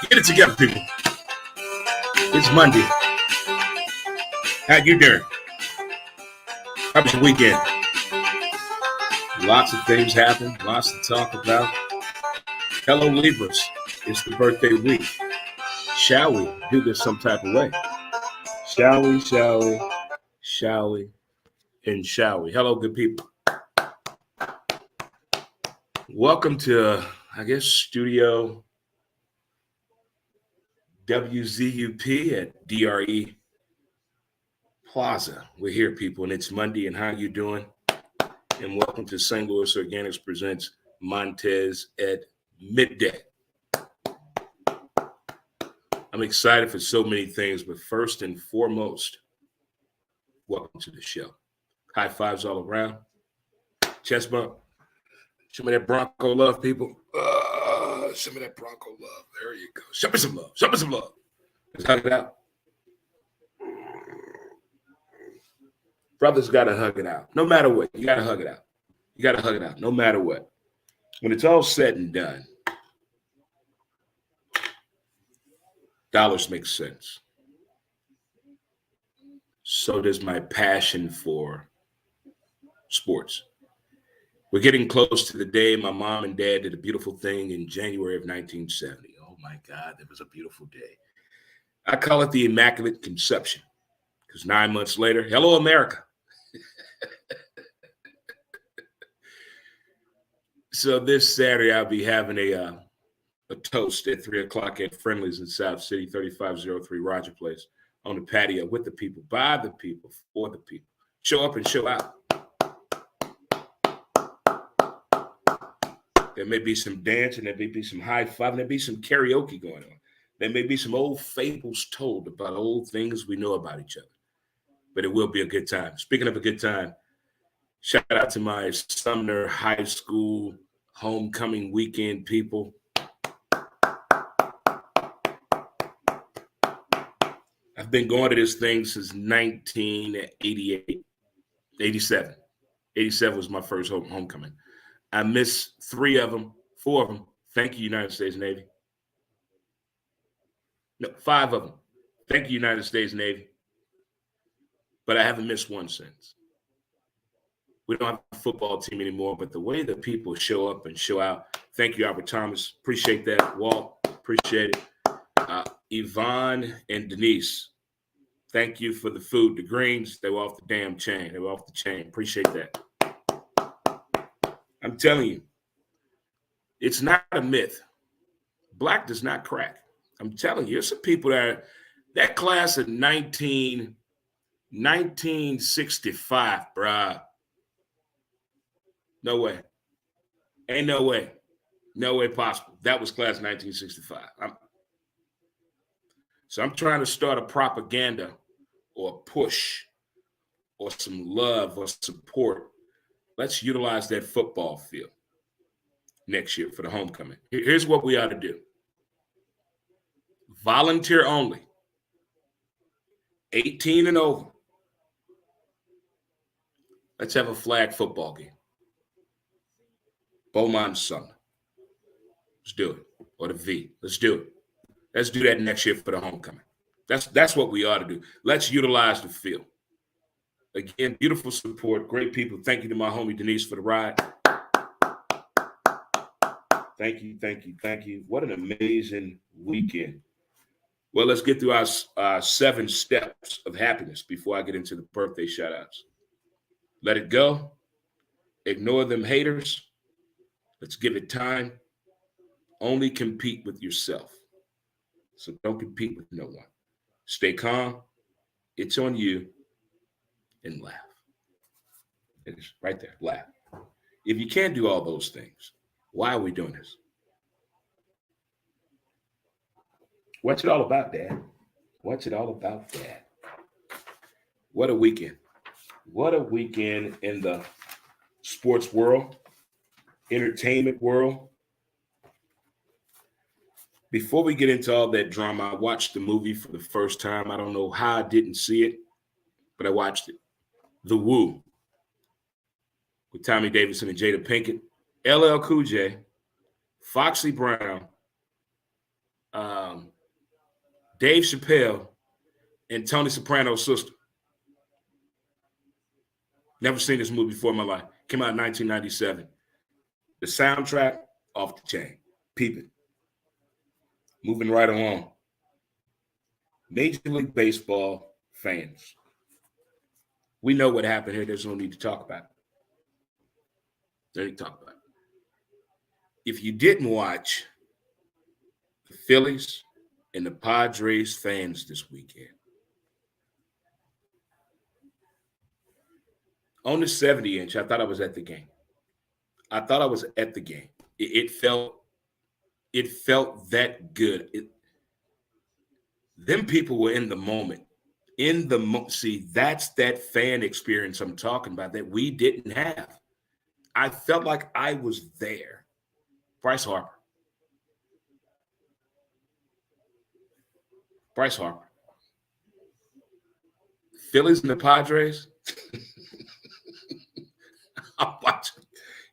Get it together, people. It's Monday. How you doing? How was your weekend? Lots of things happen. Lots to talk about. Hello, Libras. It's the birthday week. Shall we do this some type of way? Shall we? Shall we? Shall we? And shall we? Hello, good people. Welcome to, Studio WZUP at DRE Plaza. We're here, people, and it's Monday, and how you doing? And welcome to St. Louis Organics presents Montez at midday. I'm excited for so many things, but first and foremost, welcome to the show. High fives all around. Chest bump. Show me that Bronco love, people. Show me that Bronco love. There you go. Show me some love. Show me some love. Let's hug it out. Brothers got to hug it out. No matter what, you got to hug it out. You got to hug it out, no matter what. When it's all said and done, dollars make sense. So does my passion for sports. We're getting close to the day my mom and dad did a beautiful thing in January of 1970. Oh, my God, that was a beautiful day. I call it the Immaculate Conception because 9 months later, hello, America. So this Saturday, I'll be having a toast at 3 o'clock at Friendly's in South City, 3503 Roger Place, on the patio with the people, by the people, for the people. Show up and show out. There may be some dancing, there may be some high five, there may be some karaoke going on. There may be some old fables told about old things we know about each other. But it will be a good time. Speaking of a good time, shout out to my Sumner High School homecoming weekend people. I've been going to this thing since 1988, 87. 87 was my first homecoming. I missed 3 of them, 4 of them. Thank you, United States Navy. No, 5 of them. Thank you, United States Navy. But I haven't missed one since. We don't have a football team anymore, but the way that people show up and show out, thank you, Albert Thomas. Appreciate that. Walt, appreciate it. Yvonne and Denise, thank you for the food. The greens, they were off the damn chain. They were off the chain. Appreciate that. I'm telling you, it's not a myth. Black does not crack. I'm telling you, there's some people that class of 1965, bruh. No way. Ain't no way. No way possible. That was class of 1965. So I'm trying to start a propaganda or a push or some love or support. Let's utilize that football field next year for the homecoming. Here's what we ought to do. Volunteer only. 18 and over. Let's have a flag football game. Beaumont Sumner. Let's do it. Or the V. Let's do it. Let's do that next year for the homecoming. That's what we ought to do. Let's utilize the field. Again, beautiful support, great people. Thank you to my homie Denise for the ride. Thank you, thank you, thank you. What an amazing weekend. Well, let's get through our 7 steps of happiness before I get into the birthday shout-outs. Let it go. Ignore them haters. Let's give it time. Only compete with yourself. So don't compete with no one. Stay calm. It's on you. And laugh. It's right there. Laugh. If you can't do all those things, why are we doing this? What's it all about, Dad? What's it all about, Dad? What a weekend. What a weekend in the sports world, entertainment world. Before we get into all that drama, I watched the movie for the first time. I don't know how I didn't see it, but I watched it. The Woo, with Tommy Davidson and Jada Pinkett, LL Cool J, Foxy Brown, um, Dave Chappelle and Tony Soprano's sister. Never seen this movie before in my life. Came out in 1997. The soundtrack, off the chain. Peeping. Moving right along. Major League Baseball fans. We know what happened here. There's no need to talk about it. No need to talk about it. If you didn't watch the Phillies and the Padres fans this weekend, on the 70-inch, I thought I was at the game. It felt that good. Them people were in the moment. See, that's that fan experience I'm talking about that we didn't have. I felt like I was there. Bryce Harper. Phillies and the Padres. I'm watching.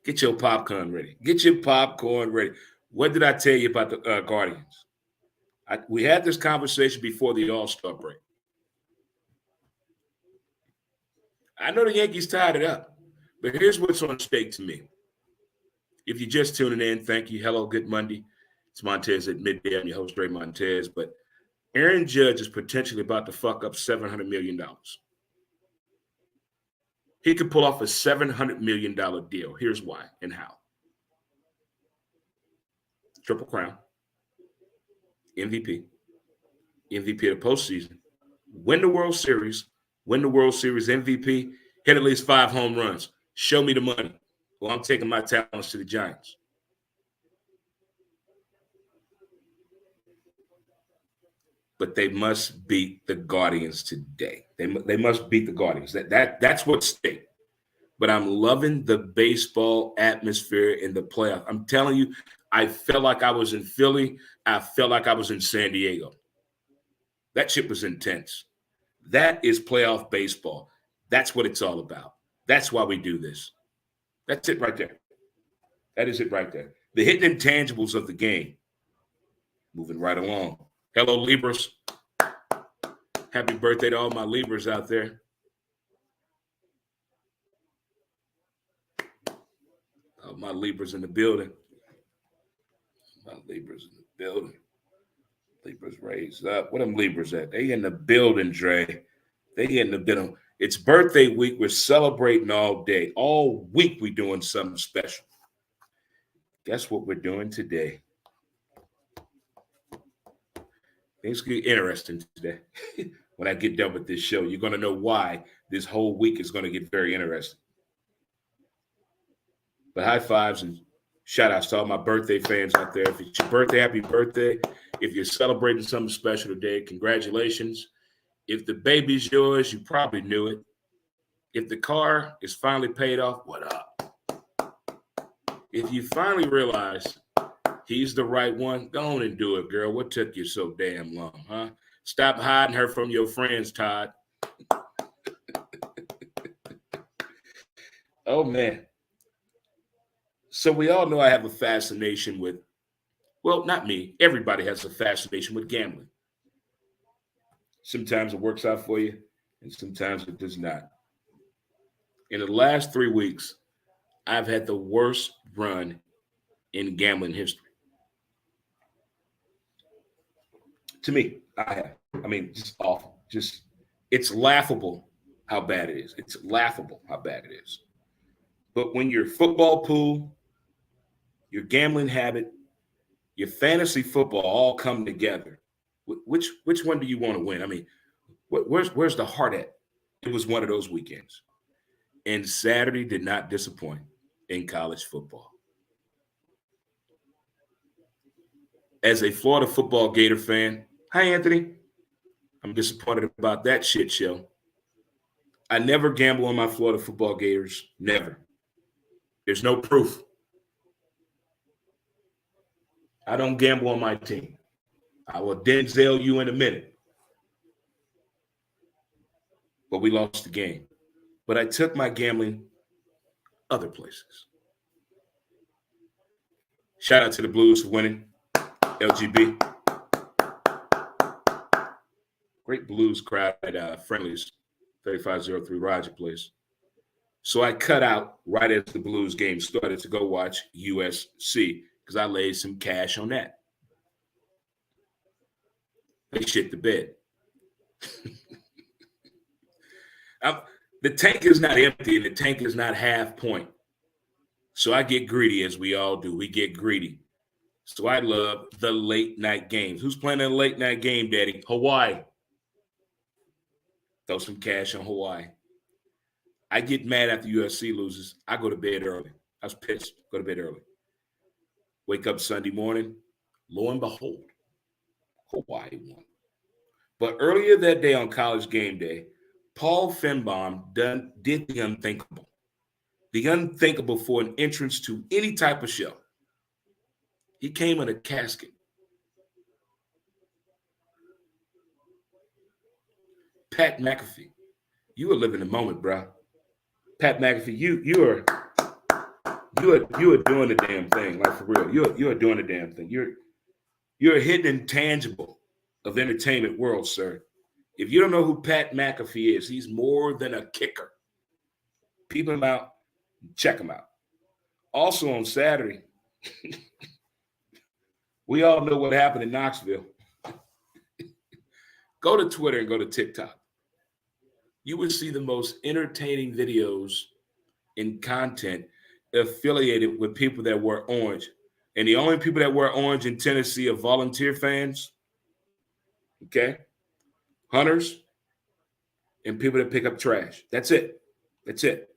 Get your popcorn ready. What did I tell you about the Guardians? We had this conversation before the All-Star break. I know the Yankees tied it up, but here's what's on stake to me. If you're just tuning in, thank you. Hello, good Monday. It's Montez at midday. I'm your host, Ray Montez. But Aaron Judge is potentially about to fuck up $700 million. He could pull off a $700 million deal. Here's why and how. Triple Crown, MVP of the postseason, win the World Series MVP, hit at least 5 home runs. Show me the money. Well, I'm taking my talents to the Giants. But they must beat the Guardians today. They must beat the Guardians. That's what's at stake. But I'm loving the baseball atmosphere in the playoff. I'm telling you, I felt like I was in Philly. I felt like I was in San Diego. That shit was intense. That is playoff baseball. That's what it's all about. That's why we do this. That's it right there. That is it right there. The hidden intangibles of the game. Moving right along. Hello, Libras. Happy birthday to all my Libras out there. All my Libras in the building. Libras raised up. Where them Libras at? They in the building, Dre. They in the building. It's birthday week. We're celebrating all day. All week we're doing something special. Guess what we're doing today? Things get interesting today. When I get done with this show, you're going to know why this whole week is going to get very interesting. But high fives and shout outs to all my birthday fans out there. If it's your birthday, happy birthday. If you're celebrating something special today, congratulations. If the baby's yours, you probably knew it. If the car is finally paid off, what up? If you finally realize he's the right one, go on and do it, girl. What took you so damn long, huh? Stop hiding her from your friends, Todd. Oh, man. So we all know I have a fascination with, well, not me. Everybody has a fascination with gambling. Sometimes it works out for you, and sometimes it does not. In the last 3 weeks, I've had the worst run in gambling history. To me, I have. I mean, just awful. It's laughable how bad it is. It's laughable how bad it is. But when your football pool, your gambling habit, your fantasy football all come together, which one do you want to win? I mean, where's the heart at? It was one of those weekends. And Saturday did not disappoint in college football. As a Florida football Gator fan, hi, Anthony. I'm disappointed about that shit show. I never gamble on my Florida football Gators. Never. There's no proof. I don't gamble on my team. I will Denzel you in a minute. But we lost the game. But I took my gambling other places. Shout out to the Blues for winning. LGB. Great blues crowd at Friendly's, 3503 Roger Place. So I cut out right as the Blues game started to go watch USC because I laid some cash on that. They shit the bed. The tank is not empty and the tank is not half point. So I get greedy, as we all do. We get greedy. So I love the late night games. Who's playing a late night game, Daddy? Hawaii. Throw some cash on Hawaii. I get mad after USC loses. I go to bed early. I was pissed. Go to bed early. Wake up Sunday morning. Lo and behold, Hawaii won. But earlier that day on College Game Day, Paul Fenbaum did the unthinkable. The unthinkable for an entrance to any type of show. He came in a casket. Pat McAfee, you are living the moment, bro. Pat McAfee, you are doing the damn thing, like for real. You are doing the damn thing. You're a hidden intangible of the entertainment world, sir. If you don't know who Pat McAfee is, he's more than a kicker. Peep him out, check him out. Also on Saturday, we all know what happened in Knoxville. Go to Twitter and go to TikTok. You would see the most entertaining videos and content affiliated with people that wear orange. And the only people that wear orange in Tennessee are volunteer fans, okay, hunters, and people that pick up trash. That's it. That's it.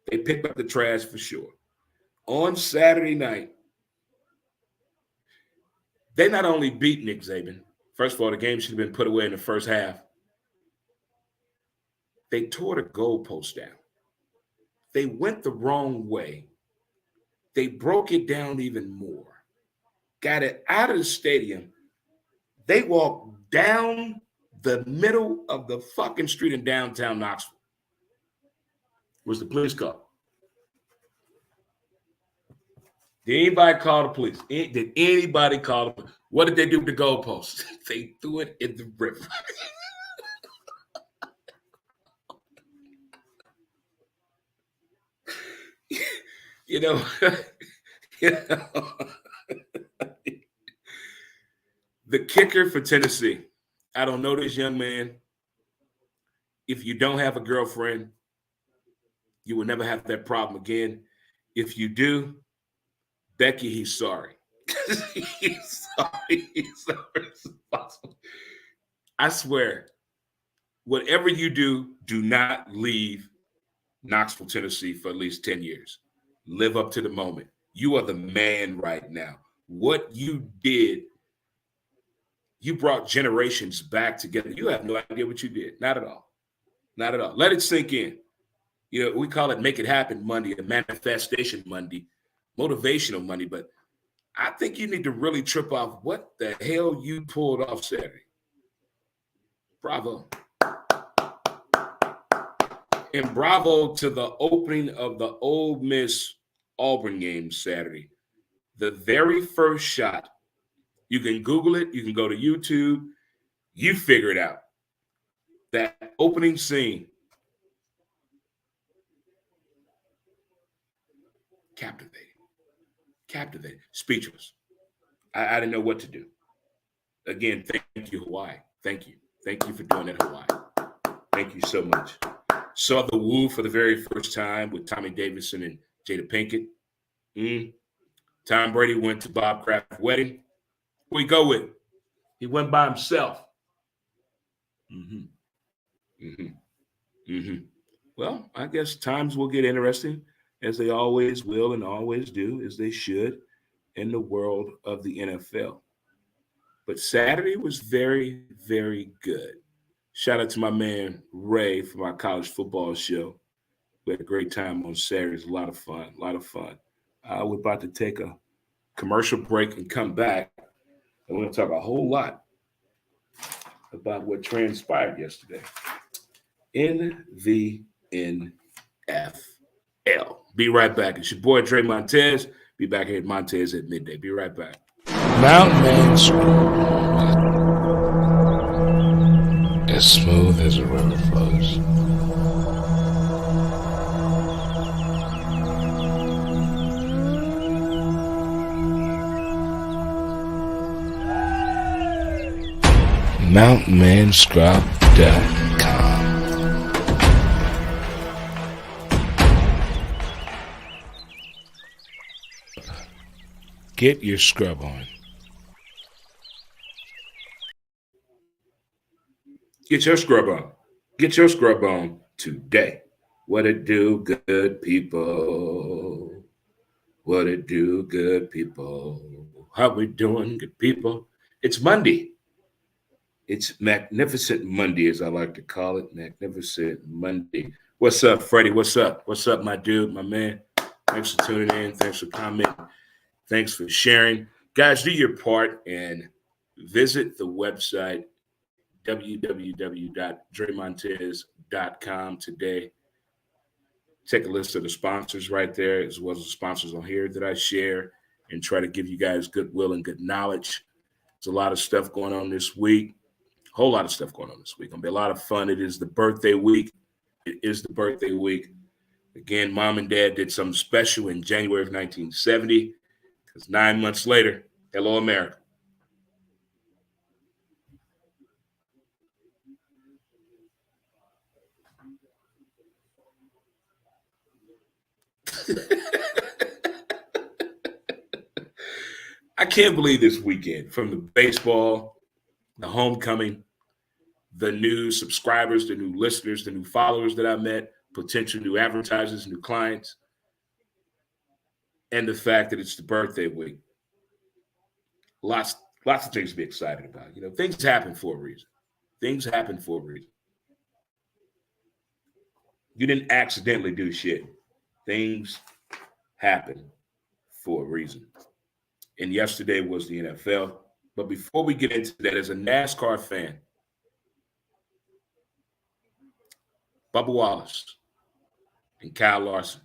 They pick up the trash for sure. On Saturday night, they not only beat Nick Saban. First of all, the game should have been put away in the first half. They tore the goalpost down. They went the wrong way. They broke it down even more. Got it out of the stadium. They walked down the middle of the fucking street in downtown Knoxville. Was the police call? Did anybody call the police? Did anybody call the police? What did they do with the goalpost? They threw it in the river. You know, the kicker for Tennessee, I don't know this young man. If you don't have a girlfriend, you will never have that problem again. If you do, Becky, he's sorry. He's sorry. He's so responsible. I swear, whatever you do, do not leave Knoxville, Tennessee for at least 10 years. Live up to the moment. You are the man right now. What you did, you brought generations back together. You have no idea what you did. Not at all. Not at all. Let it sink in. You know, we call it Make It Happen Monday, a manifestation Monday, motivational Monday, but I think you need to really trip off what the hell you pulled off Saturday. Bravo. And bravo to the opening of the Ole Miss Auburn game Saturday. The very first shot, you can Google it, you can go to YouTube, you figure it out. That opening scene, captivating, speechless. I didn't know what to do. Again, thank you, Hawaii. Thank you. Thank you for doing that, Hawaii. Thank you so much. Saw the Woo for the very first time with Tommy Davidson and Jada Pinkett. Tom Brady went to Bob Kraft's wedding. Who he go with? He went by himself. Well, I guess times will get interesting, as they always will and always do, as they should, in the world of the NFL. But Saturday was very, very good. Shout out to my man Ray for my college football show. We had a great time on Saturday. It was a lot of fun, we're about to take a commercial break and come back. And we're going to talk a whole lot about what transpired yesterday in the NFL. Be right back. It's your boy, Dre Montez. Be back here at Montez at midday. Be right back. Mountain Man School. as smooth as a river flows. MountainManScrub.com. Get your scrub on. Get your scrub on. Get your scrub on today. What it do, good people? What it do, good people? How we doing, good people? It's Monday. It's Magnificent Monday, as I like to call it. Magnificent Monday. What's up, Freddie? What's up? What's up, my dude, my man? Thanks for tuning in. Thanks for commenting. Thanks for sharing. Guys, do your part and visit the website, www.dremontez.com today. Take a list of the sponsors right there, as well as the sponsors on here that I share, and try to give you guys goodwill and good knowledge. There's a lot of stuff going on this week. A whole lot of stuff going on this week. It's going to be a lot of fun. It is the birthday week. It is the birthday week. Again, Mom and Dad did something special in January of 1970, because 9 months later, hello, America. I can't believe this weekend, from the baseball, the homecoming, the new subscribers, the new listeners, the new followers that I met, potential new advertisers, new clients, and the fact that it's the birthday week. Lots of things to be excited about. You know, things happen for a reason. Things happen for a reason. You didn't accidentally do shit. Things happen for a reason. And yesterday was the NFL. But before we get into that, as a NASCAR fan, Bubba Wallace and Kyle Larson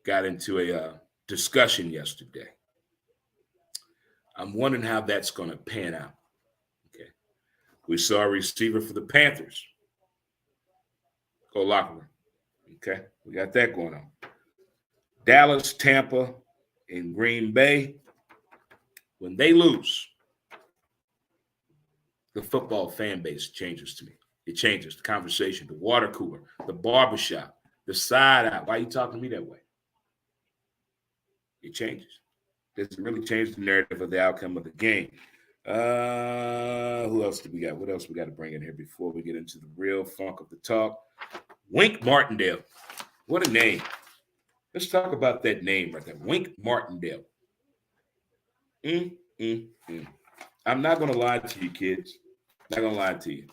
got into a discussion yesterday. I'm wondering how that's going to pan out. Okay, we saw a receiver for the Panthers go locker room. Okay, we got that going on. Dallas, Tampa, and Green Bay, when they lose, the football fan base changes to me. It changes the conversation, the water cooler, the barbershop, the side eye. Why are you talking to me that way? It changes. Does it really change the narrative of the outcome of the game? Who else do we got? What else we got to bring in here before we get into the real funk of the talk? Wink Martindale. What a name. Let's talk about that name right there. Wink Martindale. I'm not going to lie to you, kids. I'm not going to lie to you.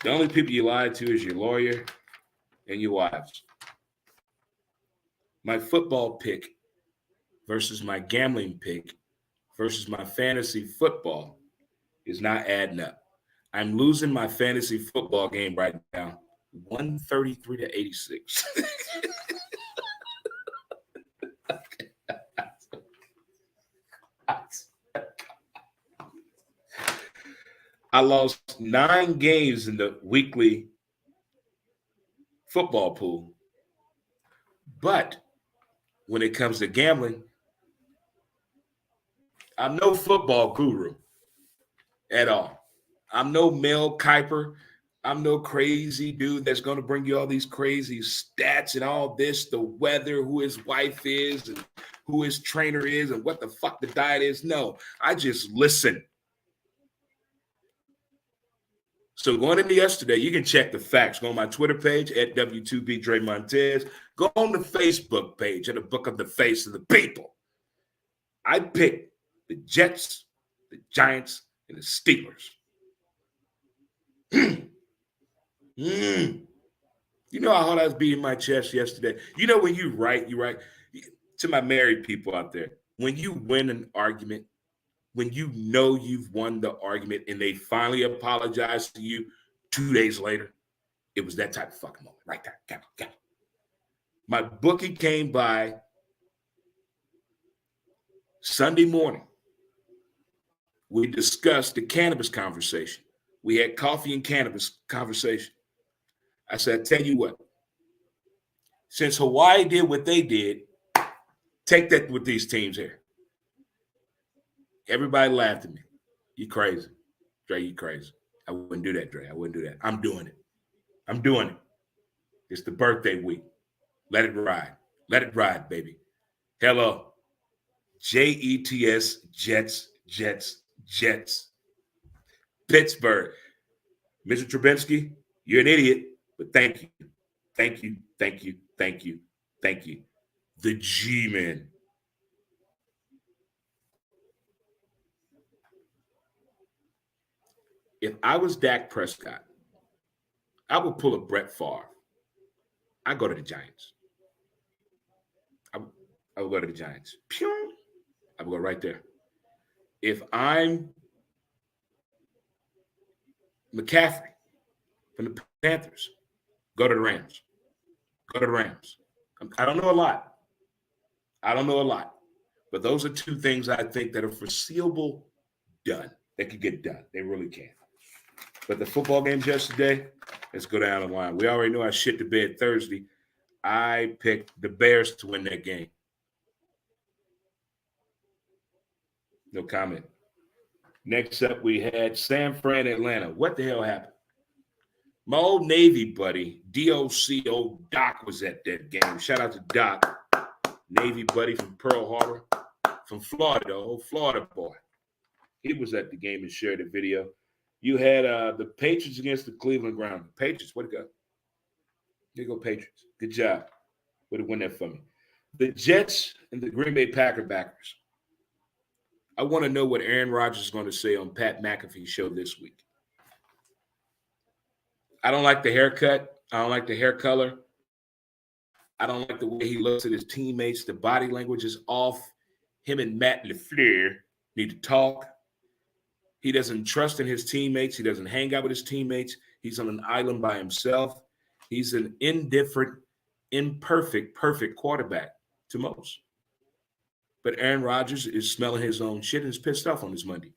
The only people you lie to is your lawyer and your wives. My football pick versus my gambling pick versus my fantasy football is not adding up. I'm losing my fantasy football game right now, 133 to 86. I lost 9 games in the weekly football pool. But when it comes to gambling, I'm no football guru at all. I'm no Mel Kiper. I'm no crazy dude that's going to bring you all these crazy stats and all this, the weather, who his wife is, and who his trainer is, and what the fuck the diet is. No, I just listen. So going into yesterday, you can check the facts. Go on my Twitter page at W2B Dre Montez. Go on the Facebook page at the Book of the Face of the People. I picked the Jets, the Giants, and the Steelers. You know how hard I was beating my chest yesterday? You know when you write, to my married people out there, when you win an argument, when you know you've won the argument and they finally apologize to you 2 days later, it was that type of fucking moment right there. Got it. My bookie came by Sunday morning. We discussed the cannabis conversation. We had coffee and cannabis conversation. I said, I tell you what, since Hawaii did what they did, take that with these teams here. Everybody laughed at me. You crazy. Dre, you crazy. I wouldn't do that, Dre. I wouldn't do that. I'm doing it. I'm doing it. It's the birthday week. Let it ride. Let it ride, baby. Hello. Jets, Jets, Jets, Jets. Pittsburgh. Mr. Trubinsky, you're an idiot, but thank you. Thank you, thank you, thank you, thank you. The G-Men. If I was Dak Prescott, I would pull a Brett Favre. I'd go to the Giants. I would go to the Giants. Pew! I would go right there. If I'm McCaffrey from the Panthers, go to the Rams. Go to the Rams. I don't know a lot. I don't know a lot. But those are two things I think that are foreseeable done. They could get done. They really can. But the football games yesterday, let's go down the line. We already know I shit the bed Thursday. I picked the Bears to win that game. No comment. Next up, we had San Fran, Atlanta. What the hell happened? My old Navy buddy, DOC, old Doc, was at that game. Shout out to Doc, Navy buddy from Pearl Harbor, from Florida, old Florida boy. He was at the game and shared a video. You had the Patriots against the Cleveland Browns. Patriots, way to go. There you go, Patriots. Good job. Way to win that for me. The Jets and the Green Bay Packer backers. I want to know what Aaron Rodgers is going to say on Pat McAfee's show this week. I don't like the haircut. I don't like the hair color. I don't like the way he looks at his teammates. The body language is off. Him and Matt LaFleur need to talk. He doesn't trust in his teammates. He doesn't hang out with his teammates. He's on an island by himself. He's an indifferent, imperfect, perfect quarterback to most. But Aaron Rodgers is smelling his own shit and is pissed off on this Monday.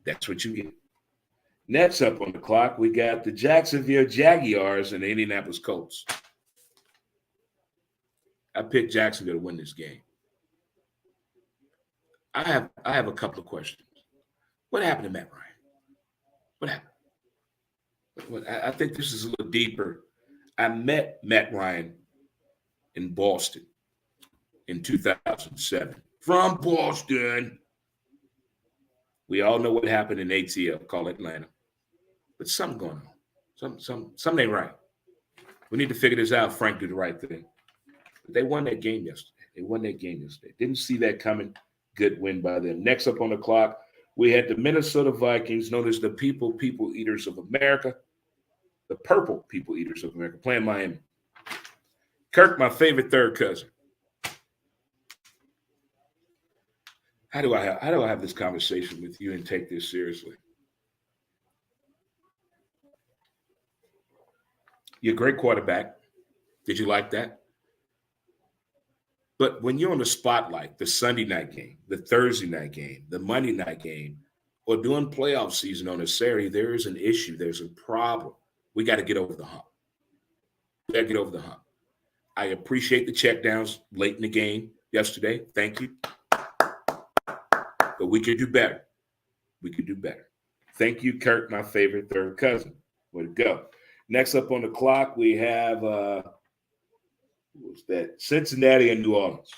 That's what you get. Next up on the clock, we got the Jacksonville Jaguars and the Indianapolis Colts. I picked Jacksonville to win this game. I have a couple of questions. What happened to Matt Ryan? What happened? I think this is a little deeper. I met Matt Ryan in Boston in 2007. From Boston. We all know what happened in ATL, call Atlanta. But something going on. Something ain't right. We need to figure this out. Frank did the right thing. But they won that game yesterday. Didn't see that coming. Good win by them. Next up on the clock, we had the Minnesota Vikings, known as the People Eaters of America. The Purple People Eaters of America, playing Miami. Kirk, my favorite third cousin. How do I have this conversation with you and take this seriously? You're a great quarterback. Did you like that? But when you're on the spotlight, the Sunday night game, the Thursday night game, the Monday night game, or doing playoff season on a Saturday, there is an issue. There's a problem. We got to get over the hump. I appreciate the checkdowns late in the game yesterday. Thank you. But we could do better. Thank you, Kirk, my favorite third cousin. Way to go. Next up on the clock, we have what's that? Cincinnati and New Orleans.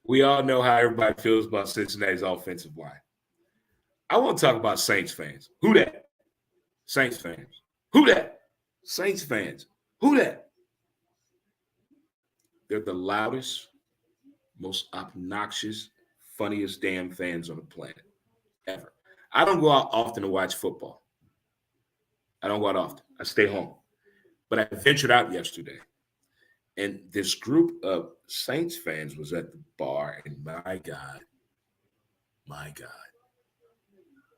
We all know how everybody feels about Cincinnati's offensive line. I want to talk about Saints fans. Who that? Saints fans. Who that? Saints fans. Who that? They're the loudest, most obnoxious, funniest damn fans on the planet ever. I don't go out often to watch football. I stay home. But I ventured out yesterday, and this group of Saints fans was at the bar, and my God,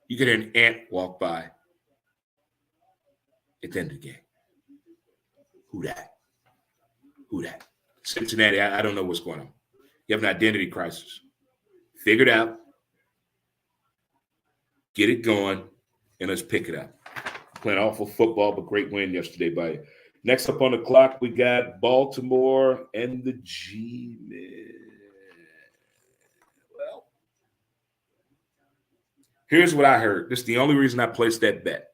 you could hear an ant walk by at the end of the game. Who that? Cincinnati, I don't know what's going on. You have an identity crisis. Figure it out. Get it going, and let's pick it up. Playing awful football, but great win yesterday by you. Next up on the clock, we got Baltimore and the G-Men. Well, here's what I heard. This is the only reason I placed that bet.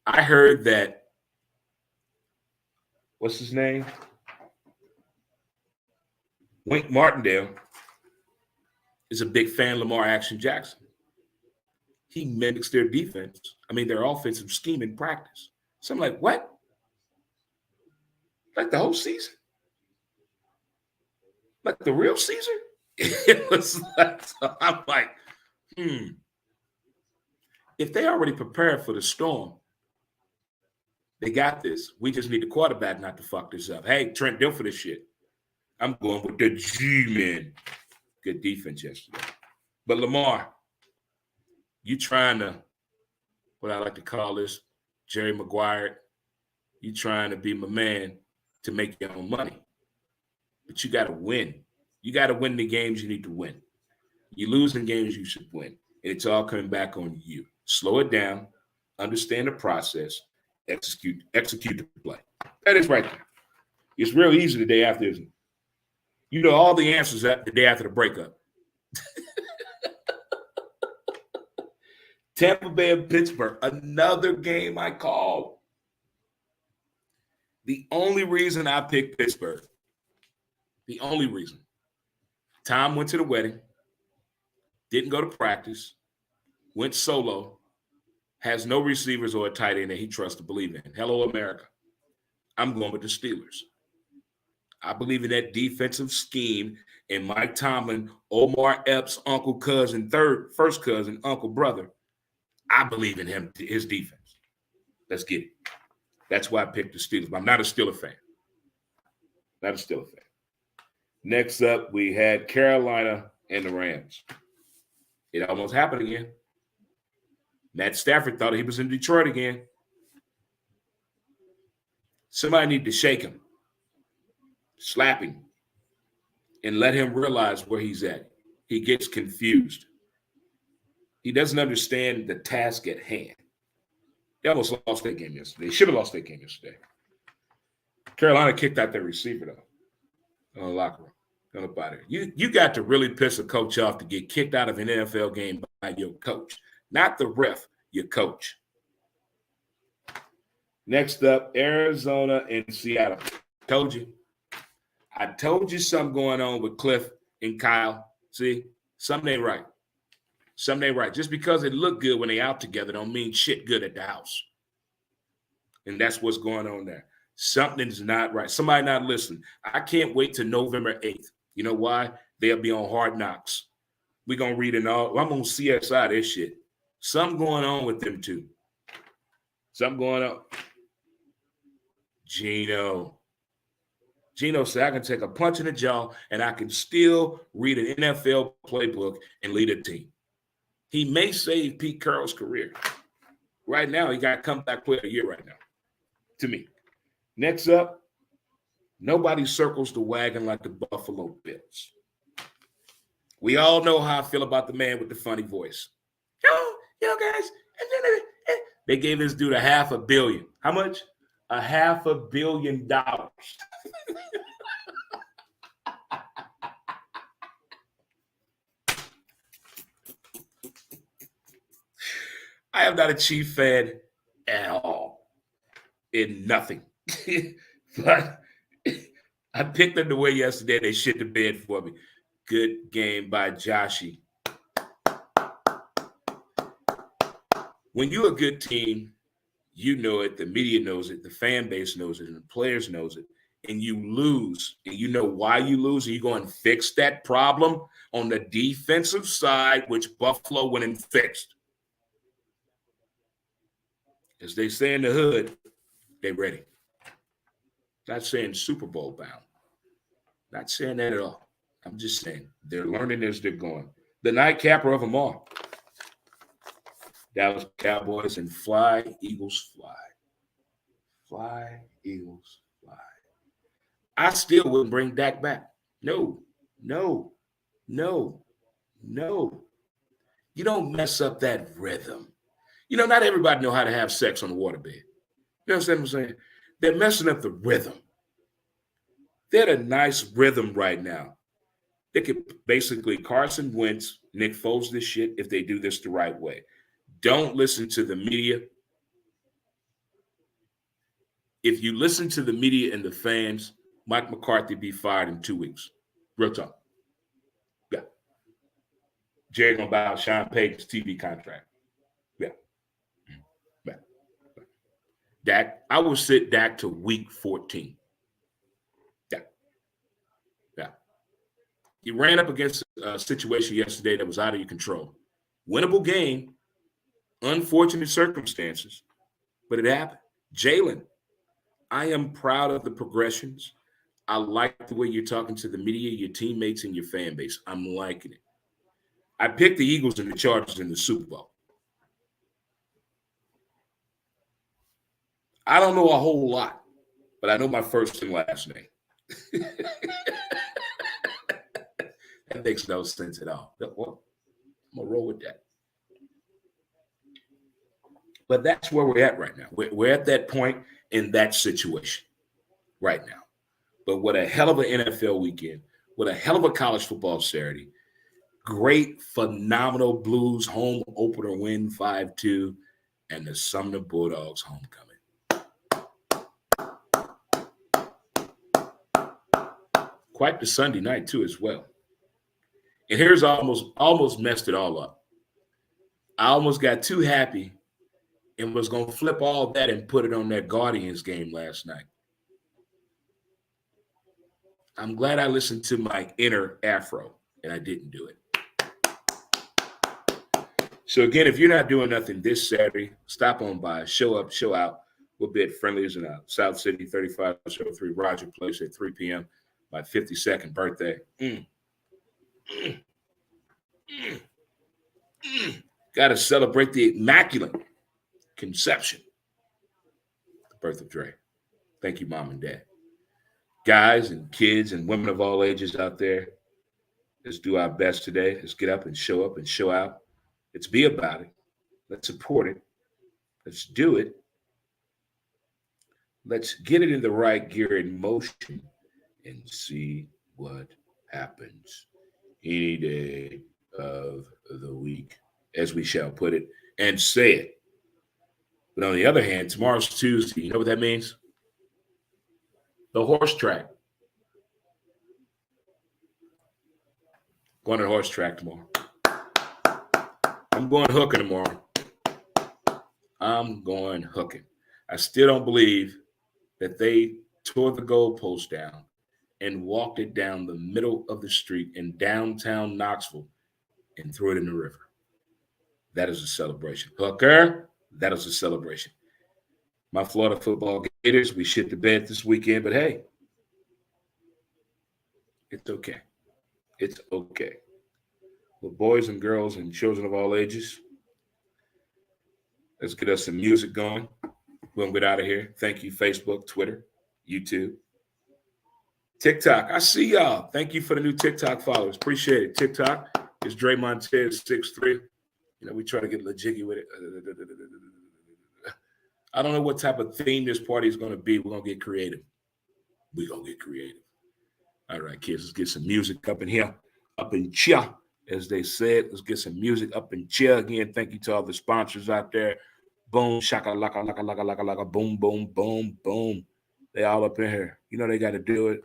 I heard that, what's his name? Wink Martindale is a big fan of Lamar Action Jackson. He mimics their defense. I mean, their offensive scheme in practice. So I'm like, what? Like the whole season? Like the real Caesar? It was like, so I'm like, if they already prepared for the storm, they got this. We just need the quarterback not to fuck this up. Hey, Trent Dilfer this shit. I'm going with the G-Men. Good defense yesterday. But Lamar, you trying to, what I like to call this, Jerry Maguire, you trying to be my man to make your own money. But you got to win. You got to win the games you need to win. You lose in games you should win. And it's all coming back on you. Slow it down, understand the process, execute the play. That is right there. It's real easy the day after, isn't it? You know all the answers the day after the breakup. Tampa Bay and Pittsburgh, another game I called. The only reason I picked Pittsburgh, the only reason, Tom went to the wedding, didn't go to practice, went solo, has no receivers or a tight end that he trusts to believe in. Hello, America. I'm going with the Steelers. I believe in that defensive scheme, and Mike Tomlin, Omar Epps' uncle, cousin, first cousin, uncle, brother. I believe in him, his defense. Let's get it. That's why I picked the Steelers. But I'm not a Steeler fan. Not a Steeler fan. Next up, we had Carolina and the Rams. It almost happened again. Matt Stafford thought he was in Detroit again. Somebody need to shake him, slap him, and let him realize where he's at. He gets confused. He doesn't understand the task at hand. They almost lost that game yesterday. They should have lost that game yesterday. Carolina kicked out their receiver, though, in the locker room. Don't know about it. You got to really piss a coach off to get kicked out of an NFL game by your coach. Not the ref, your coach. Next up, Arizona and Seattle. Told you. I told you something going on with Cliff and Kyle. See, something ain't right. Something ain't right. Just because it look good when they out together don't mean shit good at the house. And that's what's going on there. Something's not right. Somebody not listening. I can't wait till November 8th. You know why? They'll be on Hard Knocks. We're going to read it all. I'm on CSI, this shit. Something going on with them two. Something going on. Gino said, I can take a punch in the jaw and I can still read an NFL playbook and lead a team. He may save Pete Carroll's career. Right now, he got comeback player of the year right now, to me. Next up, nobody circles the wagon like the Buffalo Bills. We all know how I feel about the man with the funny voice. Yo, guys. They gave this dude $500 million. How much? $500 million. I am not a Chief fan at all. In nothing. But I picked them the way yesterday they shit the bed for me. Good game by Joshy. When you're a good team, you know it, the media knows it, the fan base knows it, and the players knows it, and you lose, and you know why you lose, and you go and fix that problem on the defensive side, which Buffalo went and fixed. As they say in the hood, they ready. Not saying Super Bowl bound. Not saying that at all. I'm just saying they're learning as they're going. The nightcapper of them all. Dallas Cowboys and fly, Eagles, fly. Fly, Eagles, fly. I still wouldn't bring Dak back. No. You don't mess up that rhythm. Not everybody know how to have sex on the waterbed. You understand what I'm saying? They're messing up the rhythm. They're at a nice rhythm right now. They could basically Carson Wentz, Nick Foles this shit if they do this the right way. Don't listen to the media. If you listen to the media and the fans, Mike McCarthy be fired in 2 weeks. Real talk. Yeah. Jerry gonna buy out Sean Payton's TV contract. Yeah. Yeah. Dak, I will sit Dak to week 14. Yeah. Yeah. You ran up against a situation yesterday that was out of your control. Winnable game, unfortunate circumstances, but it happened. Jalen, I am proud of the progressions. I like the way you're talking to the media, your teammates, and your fan base. I'm liking it. I picked the Eagles and the Chargers in the Super Bowl. I don't know a whole lot, but I know my first and last name. That makes no sense at all. Well, I'm going to roll with that. But that's where we're at right now. We're at that point in that situation right now. But what a hell of an NFL weekend. What a hell of a college football Saturday. Great, phenomenal Blues home opener win 5-2, and the Sumner Bulldogs homecoming. Quite the Sunday night, too, as well. And here's almost messed it all up. I almost got too happy and was going to flip all that and put it on that Guardians game last night. I'm glad I listened to my inner Afro, and I didn't do it. So, again, if you're not doing nothing this Saturday, stop on by, show up, show out. We'll be at Friendlies in South City, 3503 Roger Place at 3 p.m. My 52nd birthday. Got to celebrate the immaculate conception, the birth of Dre. Thank you, Mom and Dad. Guys and kids and women of all ages out there, let's do our best today. Let's get up and show out. Let's be about it. Let's support it. Let's do it. Let's get it in the right gear in motion and see what happens any day of the week, as we shall put it and say it. But on the other hand, tomorrow's Tuesday. You know what that means? The horse track. Going to the horse track tomorrow. I'm going hooking tomorrow. I'm going hooking. I still don't believe that they tore the goalpost down and walked it down the middle of the street in downtown Knoxville and threw it in the river. That is a celebration. Hooker, that is a celebration. My Florida football Gators, we shit the bed this weekend, but hey, it's okay. It's okay. Well, boys and girls and children of all ages, let's get us some music going. We're going to get out of here. Thank you, Facebook, Twitter, YouTube, TikTok. I see y'all. Thank you for the new TikTok followers. Appreciate it. TikTok is Dre Montez 63. We try to get a little jiggy with it. I don't know what type of theme this party is going to be. We're going to get creative. All right, kids, let's get some music up in here, up in cheer, as they said. Let's get some music up in cheer. Again, thank you to all the sponsors out there. Boom, shaka, laka, laka, laka, laka, laka, boom, boom, boom, boom. They all up in here. They got to do it.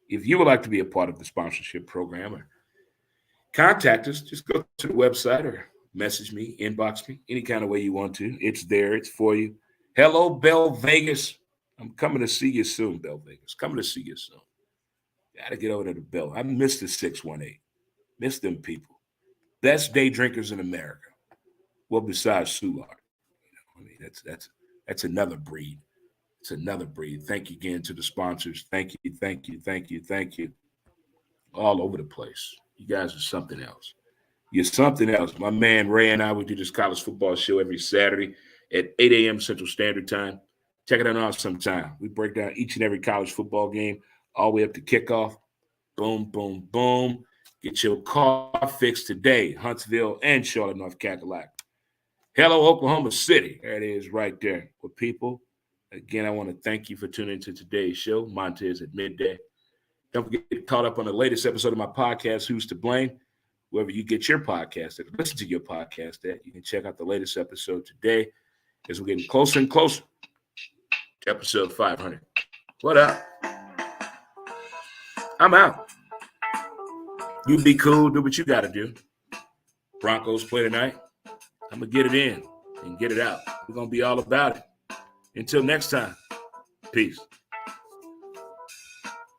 If you would like to be a part of the sponsorship program or contact us, just go to the website or message me, inbox me, any kind of way you want to. It's there. It's for you. Hello, Bell Vegas. I'm coming to see you soon, Bell Vegas. Coming to see you soon. Got to get over to the Bell. I miss the 618. Miss them people. Best day drinkers in America. Well, besides Soulard. That's another breed. It's another breed. Thank you again to the sponsors. Thank you. All over the place. You guys are something else. You're something else. My man Ray and I, we do this college football show every Saturday at 8 a.m. Central Standard Time. Check it out sometime. We break down each and every college football game all the way up to kickoff. Boom, boom, boom. Get your car fixed today, Huntsville and Charlotte, North Carolina. Hello, Oklahoma City. There it is right there. Well, people, again, I want to thank you for tuning into today's show, Montez at Midday. Don't forget to get caught up on the latest episode of my podcast, Who's to Blame? Wherever you get your podcast at, listen to your podcast at. You can check out the latest episode today as we're getting closer and closer to episode 500. What up? I'm out. You be cool, do what you got to do. Broncos play tonight. I'm going to get it in and get it out. We're going to be all about it. Until next time, peace.